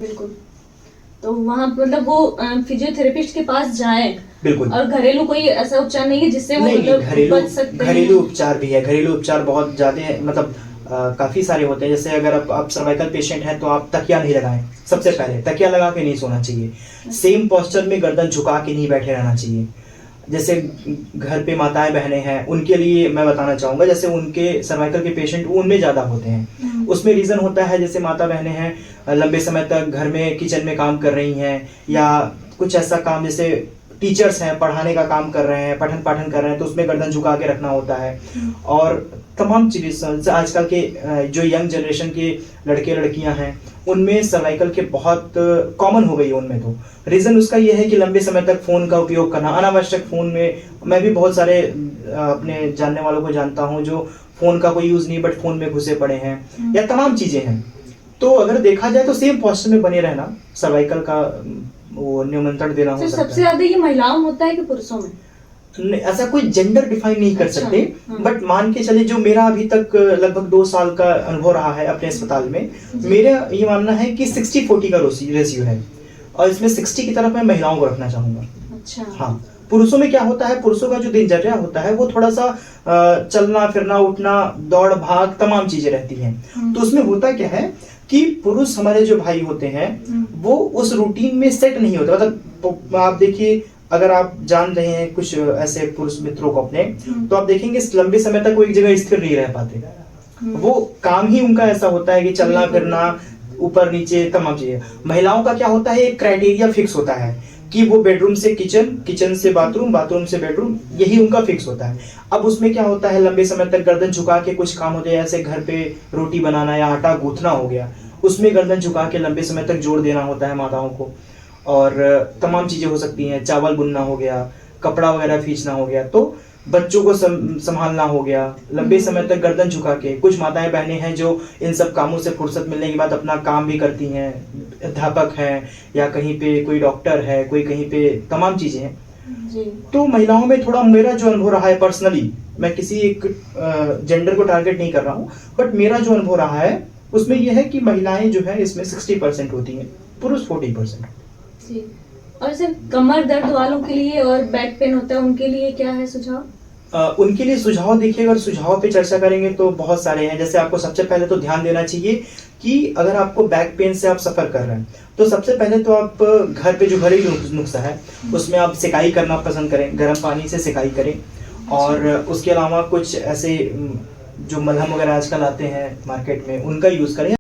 बिल्कुल। तो वहाँ मतलब वो फिजियोथेरेपिस्ट के पास जाएं। बिल्कुल। और घरेलू कोई ऐसा उपचार नहीं है जिससे वो नहीं, मतलब बच सकते हैं? घरेलू उपचार भी है। घरेलू उपचार बहुत ज़्यादा है, मतलब काफ़ी सारे होते हैं। जैसे अगर आप सर्वाइकल पेशेंट हैं तो आप तकिया नहीं लगाएं। सबसे पहले तकिया लगा के नहीं सोना चाहिए। सेम पोस्चर में गर्दन झुका के नहीं बैठे रहना चाहिए। जैसे घर पे माताएं बहनें हैं, उनके लिए मैं बताना चाहूँगा, जैसे उनके सर्वाइकल के पेशेंट उनमें ज़्यादा होते हैं। उसमें रीज़न होता है, जैसे माता बहनें हैं लंबे समय तक घर में किचन में काम कर रही हैं, या कुछ ऐसा काम, जैसे टीचर्स हैं पढ़ाने का काम कर रहे हैं, पठन पाठन कर रहे हैं, तो उसमें गर्दन झुका के रखना होता है। और तमाम चीज़ें आजकल के जो यंग जनरेशन के लड़के लड़कियां हैं, उनमें सर्वाइकल के बहुत कॉमन हो गई है उनमें। तो रीज़न उसका ये है कि लंबे समय तक फ़ोन का उपयोग करना, अनावश्यक फ़ोन में, मैं भी बहुत सारे अपने जानने वालों को जानता हूँ जो फ़ोन का कोई यूज़ नहीं बट फ़ोन में घुसे पड़े हैं, या तमाम चीज़ें हैं। तो अगर देखा जाए तो सेम पोस्चर में बने रहना सर्वाइकल का वो नियंत्रण देना हो सकता है। सबसे ज्यादा ये महिलाओं में होता है कि पुरुषों में? ऐसा कोई जेंडर डिफाइन नहीं कर सकते, बट मान के चले, जो मेरा अभी तक लगभग 2 साल का अनुभव रहा है अपने अस्पताल में, मेरा ये मानना है कि 60-40 का रेशियो है, और इसमें 60 की तरफ मैं महिलाओं को रखना चाहूंगा। अच्छा। हाँ, पुरुषों में क्या होता है, पुरुषों का जो दिनचर्या होता है वो थोड़ा सा चलना फिरना, उठना, दौड़ भाग, तमाम चीजें रहती हैं। तो उसमें होता क्या है कि पुरुष हमारे जो भाई होते हैं वो उस रूटीन में सेट नहीं होते। मतलब आप देखिए, अगर आप जान रहे हैं कुछ ऐसे पुरुष मित्रों को अपने, तो आप देखेंगे लंबे समय तक वो एक जगह स्थिर नहीं रह पाते। वो काम ही उनका ऐसा होता है कि चलना फिरना, ऊपर नीचे, तमाम चीजें। महिलाओं का क्या होता है, एक क्राइटेरिया फिक्स होता है कि वो बेडरूम से किचन, किचन से बाथरूम, बाथरूम से बेडरूम, यही उनका फिक्स होता है। अब उसमें क्या होता है, लंबे समय तक गर्दन झुका के कुछ काम होते हैं, जैसे घर पे रोटी बनाना या आटा गूंथना हो गया, उसमें गर्दन झुका के लंबे समय तक जोर देना होता है माताओं को। और तमाम चीजें हो सकती हैं, चावल बुनना हो गया, कपड़ा वगैरह खींचना हो गया, तो बच्चों को संभालना हो गया, लंबे समय तक गर्दन झुका के। कुछ माताएं बहनें हैं जो इन सब कामों से फुर्सत मिलने के बाद अपना काम भी करती हैं, अध्यापक हैं, या कहीं पे कोई डॉक्टर है, कोई कहीं पे, तमाम चीजें हैं जी। तो महिलाओं में थोड़ा, मेरा जो अनुभव रहा है पर्सनली, मैं किसी एक जेंडर को टारगेट नहीं कर रहा हूँ, बट मेरा जो अनुभव रहा है उसमें यह है कि महिलाएं जो है इसमें 60% होती हैं, पुरुष 40%। जी। और सर, कमर दर्द वालों के लिए और बैक पेन होता है, उनके लिए क्या है सुझाव? उनके लिए सुझाव, देखिए अगर सुझाव पे चर्चा करेंगे तो बहुत सारे हैं। जैसे आपको सबसे पहले तो ध्यान देना चाहिए कि अगर आपको बैक पेन से आप सफ़र कर रहे हैं, तो सबसे पहले तो आप घर पे जो घरेलू नुस्खा है उसमें आप सिकाई करना पसंद करें, गर्म पानी से सिकाई करें। और उसके अलावा कुछ ऐसे जो मलहम वगैरह आजकल आते हैं मार्केट में, उनका यूज़ करें।